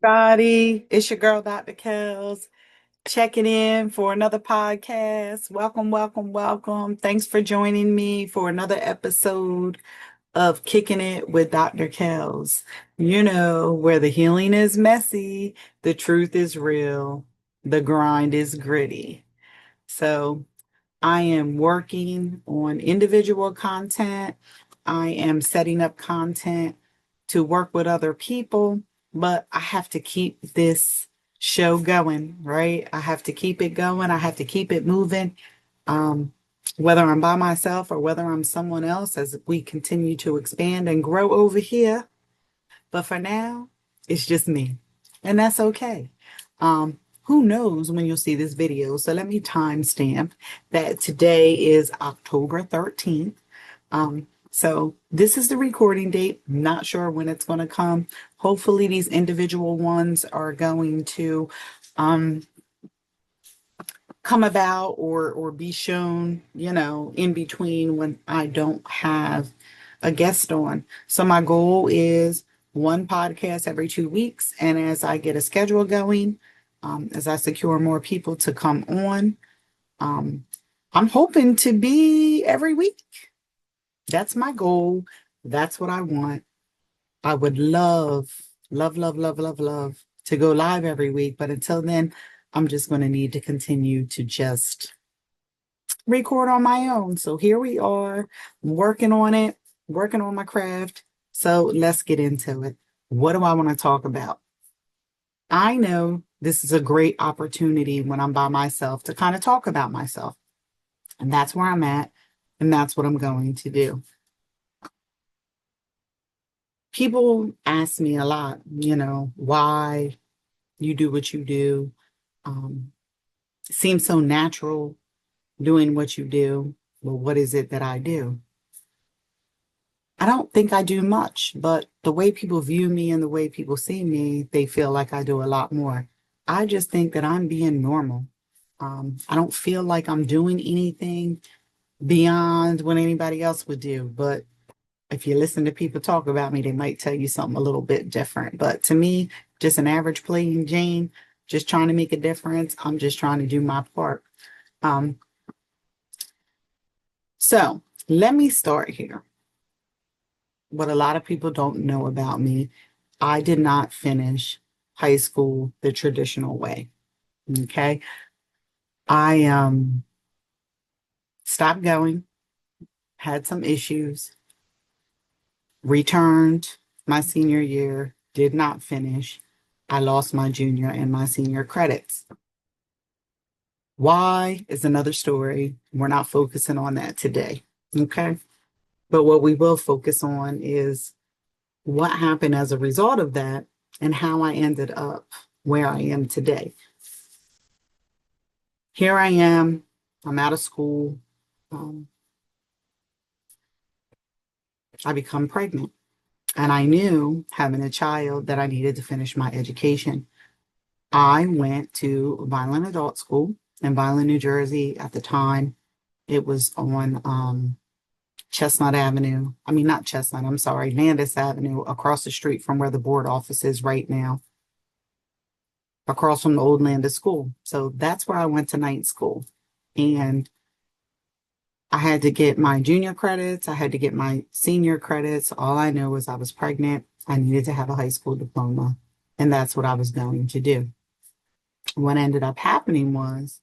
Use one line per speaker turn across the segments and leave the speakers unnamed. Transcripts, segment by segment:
everybody. It's your girl, Dr. Kelz, checking in for another podcast. Welcome, welcome, welcome. Thanks for joining me for another episode of Kicking It with Dr. Kelz. You know, where the healing is messy, the truth is real, the grind is gritty. So, I am working on individual content. I am setting up content to work with other people, but I have to keep this show going, right? I have to keep it going. I have to keep it moving. Um, whether I'm by myself or whether I'm someone else as we continue to expand and grow over here. But for now, it's just me. And that's okay. Who knows when you'll see this video? So let me timestamp that today is October 13th. So this is the recording date. Not sure when it's going to come. Hopefully these individual ones are going to come about or be shown, in between when I don't have a guest on. So my goal is one podcast every 2 weeks. And as I get a schedule going, as I secure more people to come on, I'm hoping to be every week. That's my goal. That's what I want. I would love, love, love, love, love, love to go live every week. But until then, I'm just going to need to continue to just record on my own. So here we are, working on it, working on my craft. So let's get into it. What do I want to talk about? I know this is a great opportunity when I'm by myself to kind of talk about myself. And that's where I'm at. And that's what I'm going to do. People ask me a lot, why you do what you do. It seems so natural doing what you do. Well, what is it that I do? I don't think I do much, but the way people view me and the way people see me, they feel like I do a lot more. I just think that I'm being normal. I don't feel like I'm doing anything beyond what anybody else would do. But if you listen to people talk about me, they might tell you something a little bit different. But to me, just an average plain Jane, just trying to make a difference. I'm just trying to do my part. So let me start here. What a lot of people don't know about me, I did not finish high school the traditional way. Okay. I stopped going, had some issues, returned my senior year, did not finish. I lost my junior and my senior credits. Why is another story. We're not focusing on that today. Okay. But what we will focus on is what happened as a result of that and how I ended up where I am today. Here I am. I'm out of school. I become pregnant. And I knew having a child that I needed to finish my education. I went to Violent Adult School in Violent, New Jersey. At the time, it was on Chestnut Avenue. I mean, not Chestnut, I'm sorry, Landis Avenue, across the street from where the board office is right now, across from the old Landis School. So that's where I went to night school. And I had to get my junior credits. I had to get my senior credits. All I know is I was pregnant. I needed to have a high school diploma. And that's what I was going to do. What ended up happening was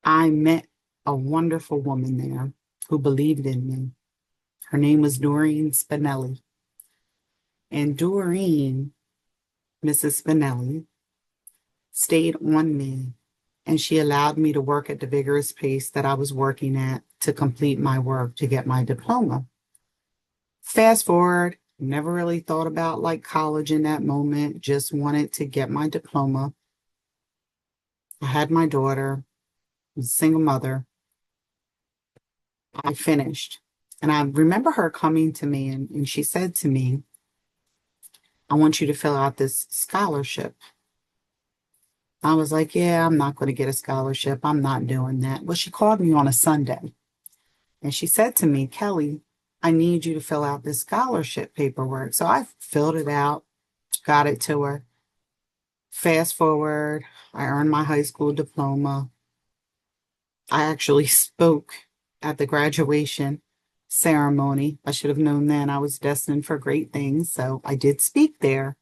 I met a wonderful woman there who believed in me. Her name was Doreen Spinelli. And Doreen, Mrs. Spinelli, stayed on me, and she allowed me to work at the vigorous pace that I was working at to complete my work to get my diploma. Fast forward, never really thought about like college in that moment, just wanted to get my diploma. I had my daughter, was a single mother. I finished. And I remember her coming to me and she said to me, I want you to fill out this scholarship. I was like, yeah, I'm not going to get a scholarship. I'm not doing that. Well, she called me on a Sunday and she said to me, Kelly, I need you to fill out this scholarship paperwork. So I filled it out, got it to her. Fast forward, I earned my high school diploma. I actually spoke at the graduation ceremony. I should have known then I was destined for great things. So I did speak there.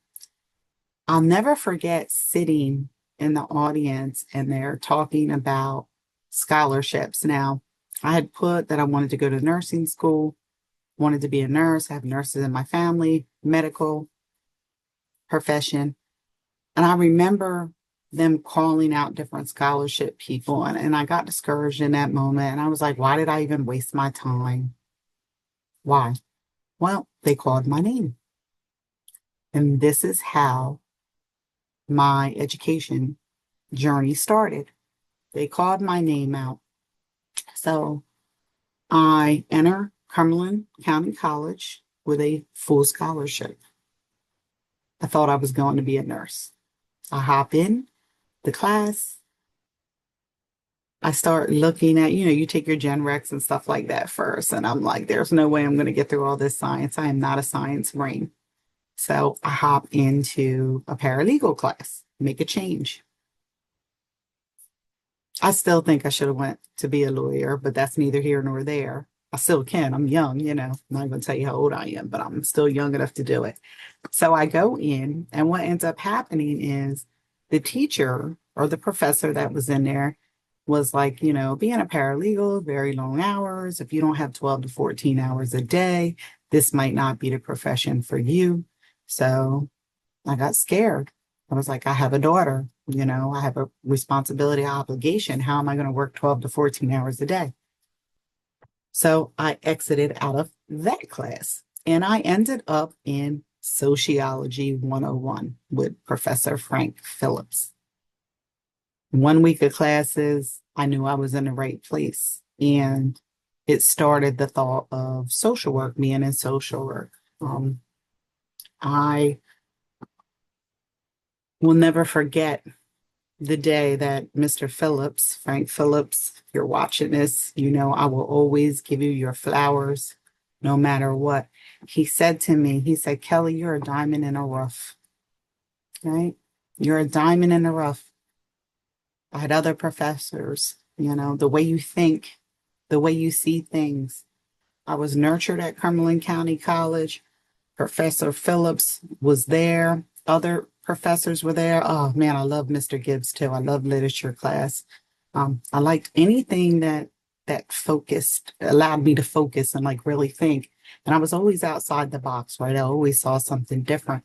I'll never forget sitting in the audience and they're talking about scholarships. Now, I had put that I wanted to go to nursing school, wanted to be a nurse, I have nurses in my family, medical profession. And I remember them calling out different scholarship people. And I got discouraged in that moment. And I was like, why did I even waste my time? Why? Well, they called my name. And this is how my education journey started. They called my name out. So I enter Cumberland County College with a full scholarship. I thought I was going to be a nurse. I hop in the class. I start looking at, you take your gen recs and stuff like that first. And I'm like, there's no way I'm going to get through all this science. I am not a science brain. So I hop into a paralegal class, make a change. I still think I should have went to be a lawyer, but that's neither here nor there. I still can. I'm young, I'm not going to tell you how old I am, but I'm still young enough to do it. So I go in, and what ends up happening is the teacher or the professor that was in there was like, being a paralegal, very long hours. If you don't have 12 to 14 hours a day, this might not be the profession for you. So I got scared. I was like, I have a daughter, I have a responsibility, obligation. How am I going to work 12 to 14 hours a day? So I exited out of that class and I ended up in Sociology 101 with Professor Frank Phillips. 1 week of classes, I knew I was in the right place. And it started the thought of social work, being in social work. I will never forget the day that Mr. Phillips, Frank Phillips, if you're watching this, I will always give you your flowers no matter what. He said to me, he said, Kelly, you're a diamond in a rough, right? You're a diamond in the rough. I had other professors, the way you think, the way you see things. I was nurtured at Cumberland County College. Professor Phillips was there. Other professors were there. Oh man, I love Mr. Gibbs too. I love literature class. I liked anything that focused, allowed me to focus and like really think. And I was always outside the box, right? I always saw something different.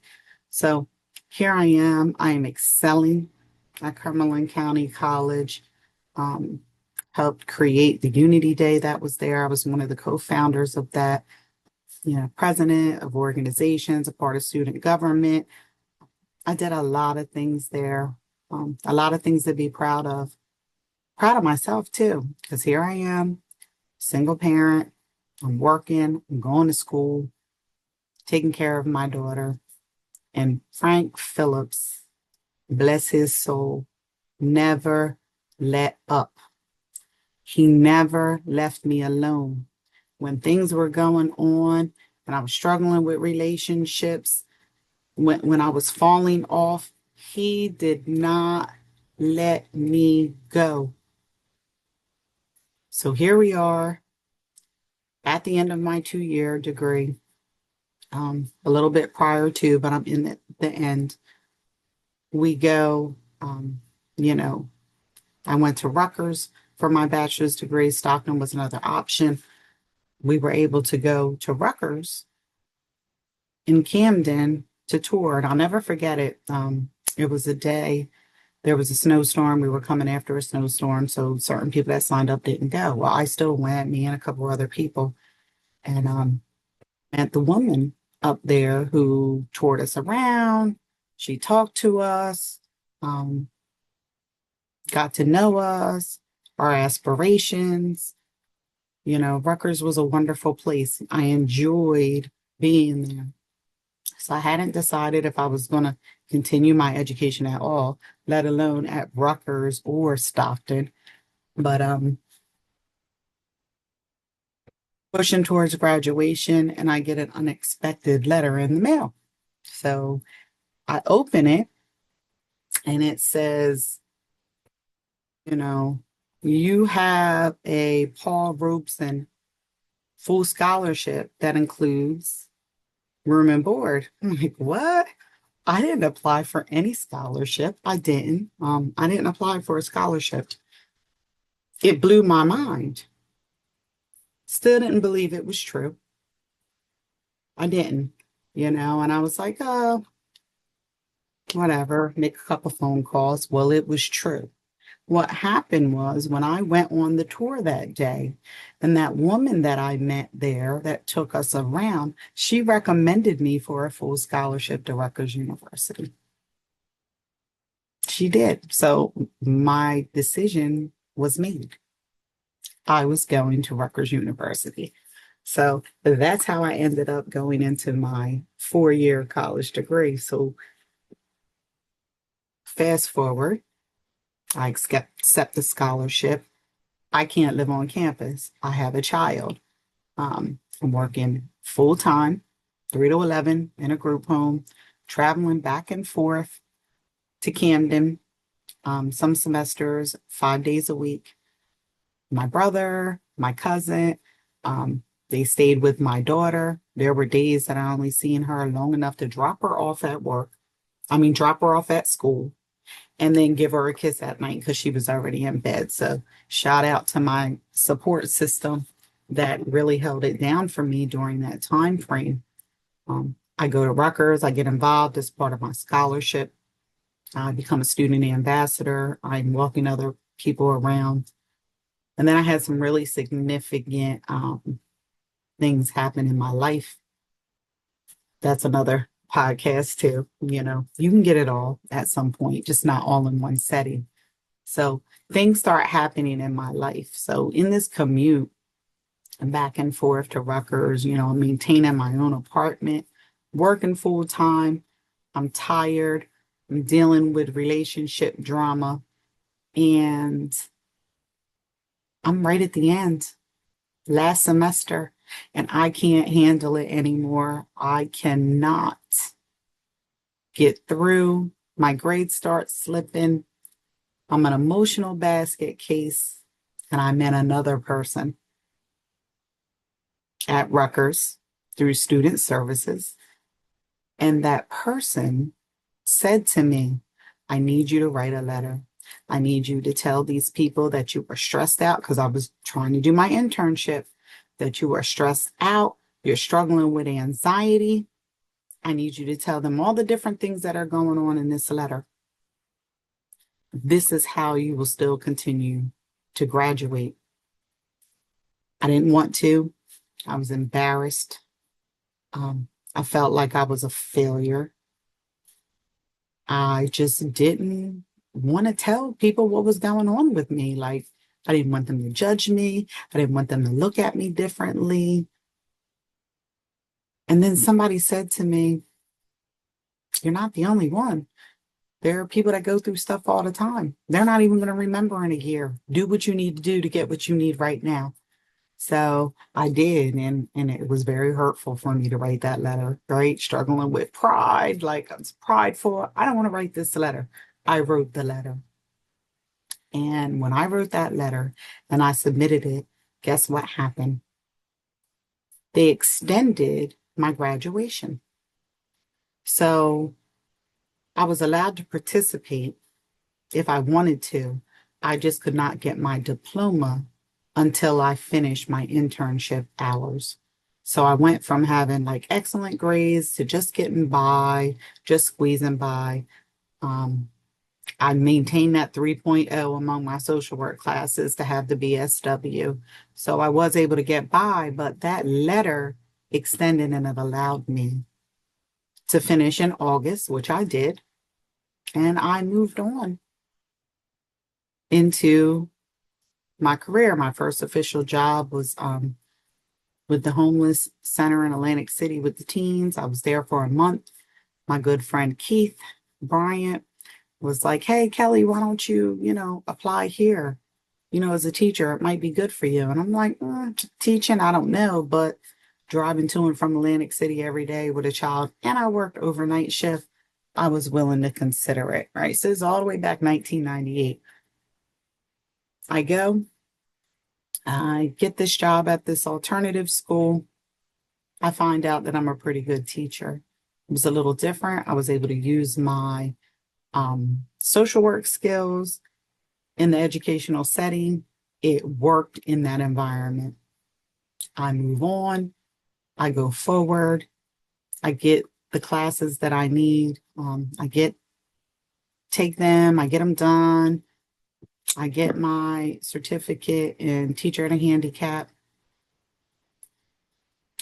So here I am. I am excelling at Cumberland County College. Um, Helped create the Unity Day that was there. I was one of the co-founders of that, president of organizations, a part of student government. I did a lot of things there, a lot of things to be proud of. Proud of myself too, because here I am, single parent. I'm working, I'm going to school, taking care of my daughter. And Frank Phillips, bless his soul, never let up. He never left me alone. When things were going on and I was struggling with relationships, when I was falling off, he did not let me go. So here we are at the end of my 2-year degree, a little bit prior to, but I'm in the end. We go, you know, I went to Rutgers for my bachelor's degree. Stockton was another option. We were able to go to Rutgers in Camden to tour, and I'll never forget it. It was a day, there was a snowstorm. We were coming after a snowstorm, so certain people that signed up didn't go. Well, I still went, me and a couple of other people, and met the woman up there who toured us around. She talked to us, um, got to know us, our aspirations. Rutgers was a wonderful place. I enjoyed being there. So I hadn't decided if I was going to continue my education at all, let alone at Rutgers or Stockton. But pushing towards graduation, and I get an unexpected letter in the mail. So I open it, and it says, you know, you have a Paul Robeson full scholarship that includes room and board. I'm like, what? I didn't apply for any scholarship. I didn't. I didn't apply for a scholarship. It blew my mind. Still didn't believe it was true. I didn't, and I was like, oh, whatever, make a couple phone calls. Well, it was true. What happened was when I went on the tour that day, and that woman that I met there that took us around, she recommended me for a full scholarship to Rutgers University. She did. So my decision was made. I was going to Rutgers University. So that's how I ended up going into my 4-year college degree. So fast forward, I accept the scholarship. I can't live on campus. I have a child. I'm working full time, 3 to 11 in a group home, traveling back and forth to Camden, some semesters, 5 days a week. My brother, my cousin, they stayed with my daughter. There were days that I only seen her long enough to drop her off at work. Drop her off at school and then give her a kiss at night because she was already in bed. So shout out to my support system that really held it down for me during that time frame. I go to Rutgers, I get involved as part of my scholarship. I become a student ambassador. I'm walking other people around. And then I had some really significant things happen in my life. That's another podcast too. You can get it all at some point, just not all in one setting. So things start happening in my life. So in this commute back and forth to Rutgers, maintaining my own apartment, working full time, I'm tired, I'm dealing with relationship drama, and I'm right at the end, last semester, and I can't handle it anymore. I cannot get through. My grades start slipping. I'm an emotional basket case, and I met another person at Rutgers through student services. And that person said to me, I need you to write a letter. I need you to tell these people that you were stressed out because I was trying to do my internship, that you are stressed out. You're struggling with anxiety. I need you to tell them all the different things that are going on in this letter. This is how you will still continue to graduate. I didn't want to. I was embarrassed. I felt like I was a failure. I just didn't want to tell people what was going on with me. Like, I didn't want them to judge me. I didn't want them to look at me differently. And then somebody said to me, you're not the only one. There are people that go through stuff all the time. They're not even going to remember in a year. Do what you need to do to get what you need right now. So I did, and it was very hurtful for me to write that letter, right? Struggling with pride, like I was prideful. I don't want to write this letter. I wrote the letter. And when I wrote that letter and I submitted it, guess what happened? They extended my graduation. So I was allowed to participate if I wanted to. I just could not get my diploma until I finished my internship hours. So I went from having like excellent grades to just getting by, just squeezing by. I maintained that 3.0 among my social work classes to have the BSW. So I was able to get by, but that letter extended and it allowed me to finish in August, which I did. And I moved on into my career. My first official job was with the homeless center in Atlantic City with the teens. I was there for a month. My good friend Keith Bryant was like, hey, Kelly, why don't you, apply here? As a teacher, it might be good for you. And I'm like, teaching, I don't know, but driving to and from Atlantic City every day with a child, and I worked overnight shift, I was willing to consider it, right? So it's all the way back 1998. I go, I get this job at this alternative school. I find out that I'm a pretty good teacher. It was a little different. I was able to use my social work skills in the educational setting. It worked in that environment. I move on. I go forward. I get the classes that I need. Take them. I get them done. I get my certificate in teacher at a handicap.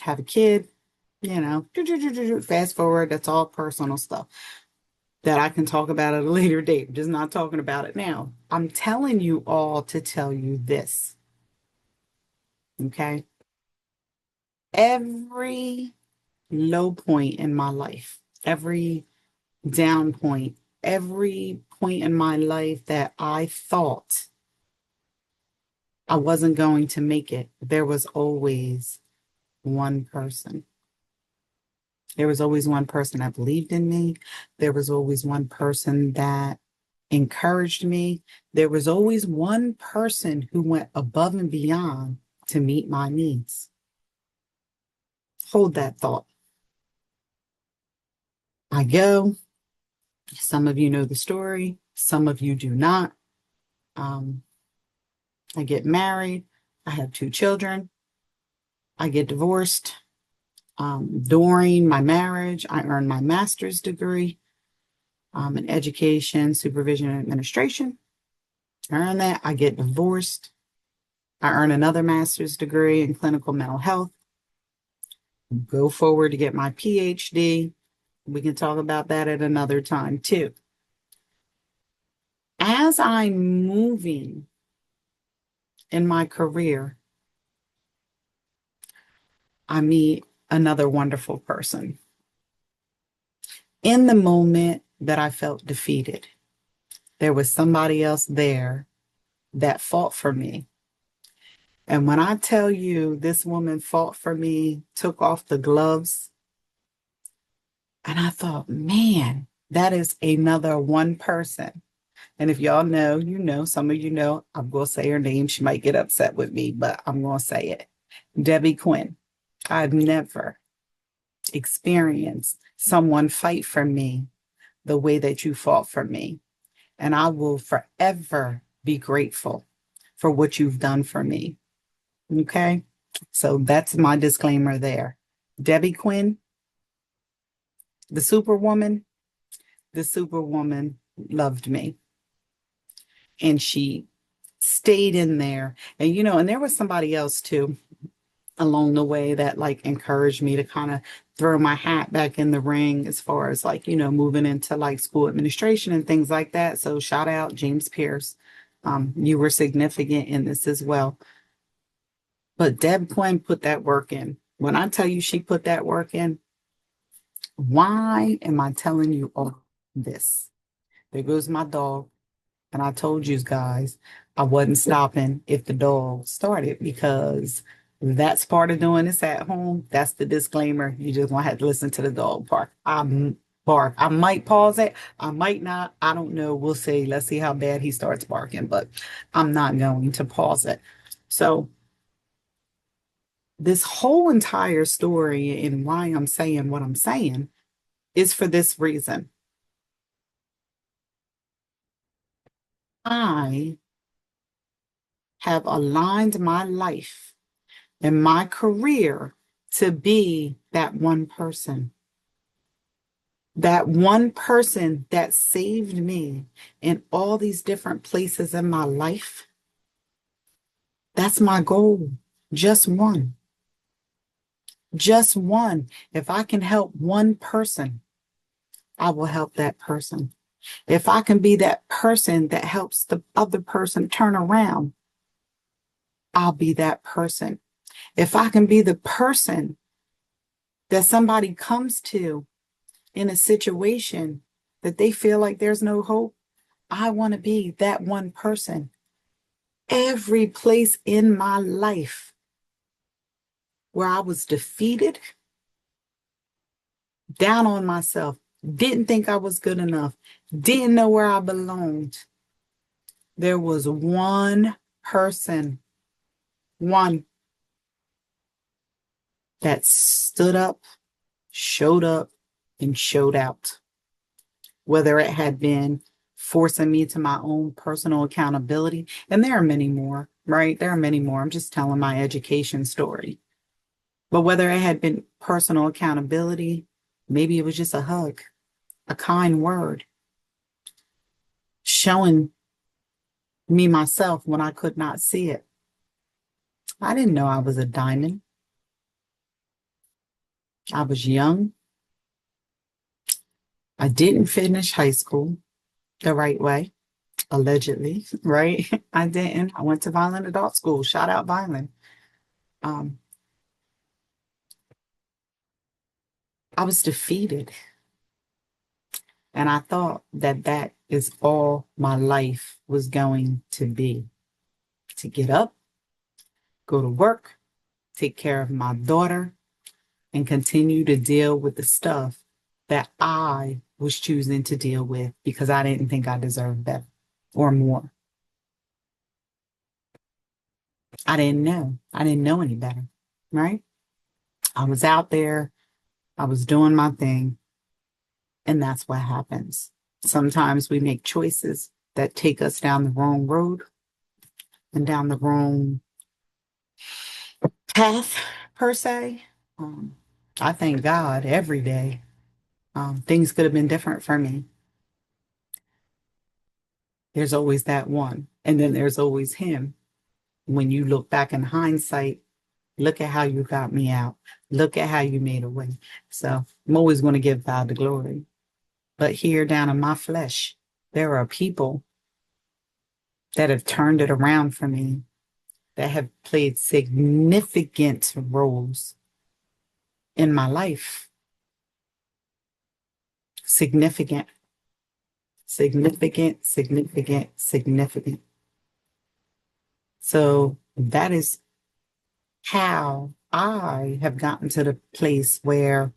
Have a kid. Fast forward. That's all personal stuff that I can talk about at a later date. I'm just not talking about it now. I'm telling you all to tell you this. Okay. Every low point in my life, every down point, every point in my life that I thought I wasn't going to make it, there was always one person. There was always one person that believed in me. There was always one person that encouraged me. There was always one person who went above and beyond to meet my needs. Hold that thought. I go. Some of you know the story. Some of you do not. I get married. I have 2 children. I get divorced. During my marriage, I earned my master's degree in education, supervision, and administration. I earn that. I get divorced. I earn another master's degree in clinical mental health. Go forward to get my PhD. We can talk about that at another time too. As I'm moving in my career, I meet another wonderful person. In the moment that I felt defeated, there was somebody else there that fought for me. And when I tell you this woman fought for me, took off the gloves, and I thought, man, that is another one person. And if y'all know, you know, some of you know, I'm going to say her name. She might get upset with me, but I'm going to say it. Debbie Quinn. I've never experienced someone fight for me the way that you fought for me. And I will forever be grateful for what you've done for me. Okay? So that's my disclaimer there. Debbie Quinn, the superwoman loved me. And she stayed in there. And, and there was somebody else too along the way that like encouraged me to kind of throw my hat back in the ring as far as like, moving into like school administration and things like that. So shout out James Pierce. You were significant in this as well. But Deb Quinn put that work in. When I tell you she put that work in, why am I telling you all this? There goes my dog. And I told you guys I wasn't stopping if the dog started because that's part of doing this at home. That's the disclaimer. You just want to have to listen to the dog bark. I might pause it. I might not. I don't know. We'll see. Let's see how bad he starts barking, but I'm not going to pause it. So this whole entire story and why I'm saying what I'm saying is for this reason. I have aligned my life and my career to be that one person. That one person that saved me in all these different places in my life. That's my goal. Just one. Just one. If I can help one person, I will help that person. If I can be that person that helps the other person turn around, I'll be that person. If I can be the person that somebody comes to in a situation that they feel like there's no hope, I want to be that one person. Every place in my life where I was defeated, down on myself, didn't think I was good enough, didn't know where I belonged. There was one person, one that stood up, and showed out. Whether it had been forcing me to my own personal accountability, and there are many more, right? There are many more. I'm just telling my education story. But whether it had been personal accountability, maybe it was just a hug, a kind word, showing me myself when I could not see it. I didn't know I was a diamond. I was young. I didn't finish high school the right way, allegedly, right? I didn't. I went to Violent Adult School. Shout out Violent. Um, I was defeated. And I thought that that is all my life was going to be, to get up, go to work, take care of my daughter, and continue to deal with the stuff that I was choosing to deal with because I didn't think I deserved better or more. I didn't know. I didn't know any better, right? I was out there, I was doing my thing, and that's what happens. Sometimes we make choices that take us down the wrong road and down the wrong path, per se. Um, I thank God every day. Things could have been different for me. There's always that one. And then there's always him. When you look back in hindsight, look at how you got me out. Look at how you made a way. So I'm always going to give God the glory. But here down in my flesh, there are people that have turned it around for me, that have played significant roles in my life. Significant, significant, significant, significant. So that is how I have gotten to the place where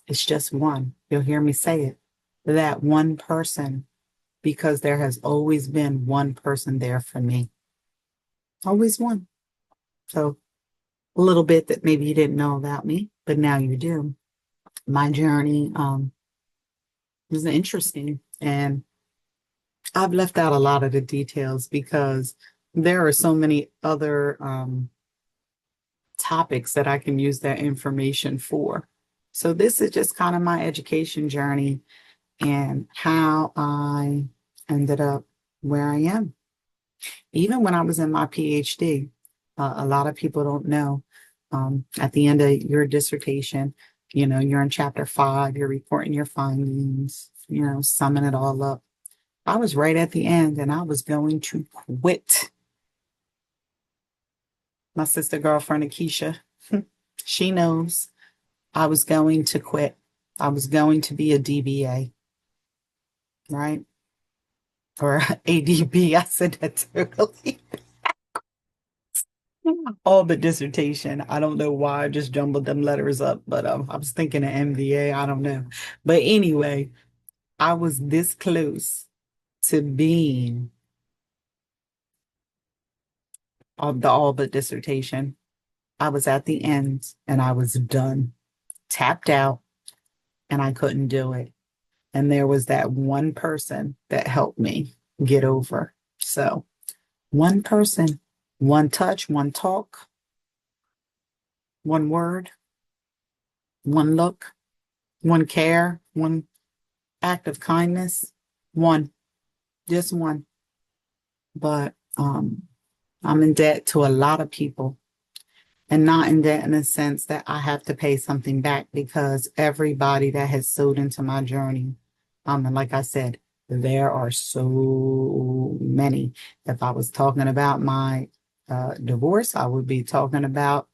it's just one. You'll hear me say it. That one person, because there has always been one person there for me. Always one. So a little bit that maybe you didn't know about me, but now you do. My journey was interesting, and I've left out a lot of the details because there are so many other topics that I can use that information for. So this is just kind of my education journey and how I ended up where I am. Even when I was in my PhD, a lot of people don't know. At the end of your dissertation, you're in chapter 5, you're reporting your findings, summing it all up. I was right at the end and I was going to quit. My sister girlfriend, Akeisha, she knows I was going to quit. I was going to be a DBA, right? Or ADB. I said that totally. All the dissertation. I don't know why I just jumbled them letters up, but I was thinking of MBA. I don't know. But anyway, I was this close to being all the dissertation. I was at the end and I was done, tapped out, and I couldn't do it. And there was that one person that helped me get over. So one person, one touch, one talk, one word, one look, one care, one act of kindness, one, just one. But I'm in debt to a lot of people, and not in debt in the sense that I have to pay something back, because everybody that has sowed into my journey, and like I said, there are so many. If I was talking about my divorce, I would be talking about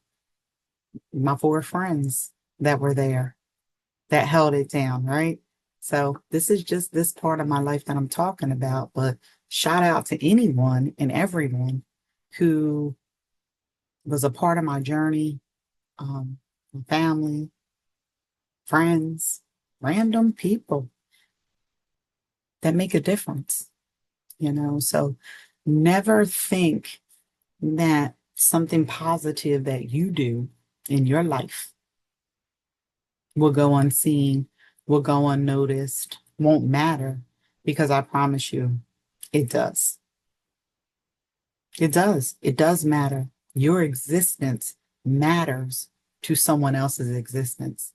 my 4 friends that were there that held it down, right? So this is just this part of my life that I'm talking about. But shout out to anyone and everyone who was a part of my journey, my family, friends. random people that make a difference, So never think that something positive that you do in your life will go unseen, will go unnoticed, won't matter, because I promise you, it does. It does. It does matter. Your existence matters to someone else's existence.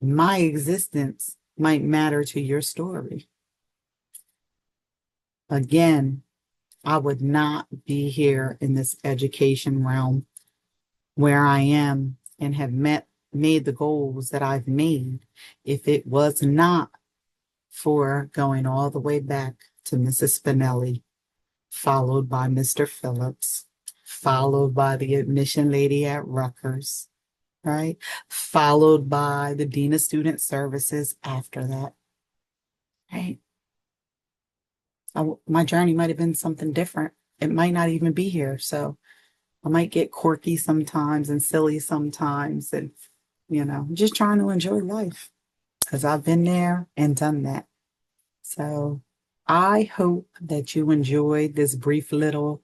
My existence might matter to your story. Again, I would not be here in this education realm where I am and have made the goals that I've made if it was not for going all the way back to Mrs. Spinelli, followed by Mr. Phillips, followed by the admission lady at Rutgers, right? Followed by the Dean of Student Services after that, right? My journey might have been something different. It might not even be here. So I might get quirky sometimes and silly sometimes. And, just trying to enjoy life because I've been there and done that. So I hope that you enjoyed this brief little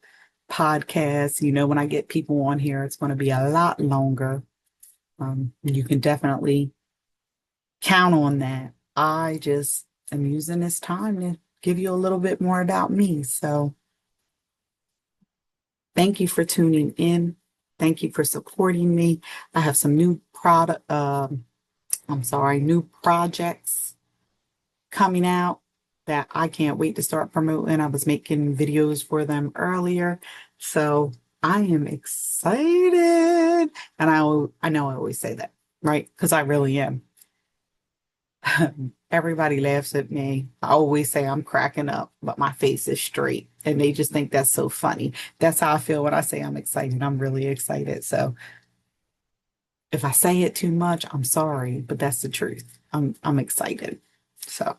podcast. When I get people on here, it's going to be a lot longer. You can definitely count on that. I just am using this time to give you a little bit more about me. So thank you for tuning in. Thank you for supporting me. I have some new new projects coming out that I can't wait to start promoting. I was making videos for them earlier. So I am excited. And I know I always say that, right? Because I really am. Everybody laughs at me. I always say I'm cracking up, but my face is straight. And they just think that's so funny. That's how I feel when I say I'm excited. I'm really excited. So if I say it too much, I'm sorry, but that's the truth. I'm excited. So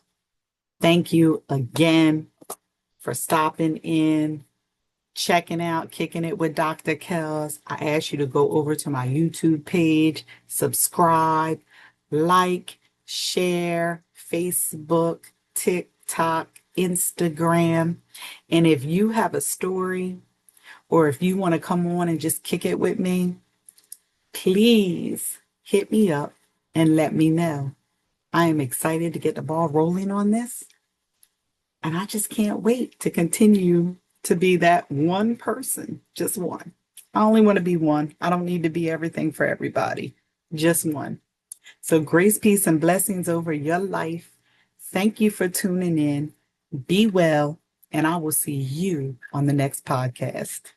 thank you again for stopping in, checking out Kicking It with Dr. Kelz. I ask you to go over to my YouTube page, subscribe, like, share, Facebook, TikTok, Instagram. And if you have a story or if you want to come on and just kick it with me, please hit me up and let me know. I am excited to get the ball rolling on this. And I just can't wait to continue to be that one person, just one. I only want to be one. I don't need to be everything for everybody, just one. So grace, peace, and blessings over your life. Thank you for tuning in. Be well, and I will see you on the next podcast.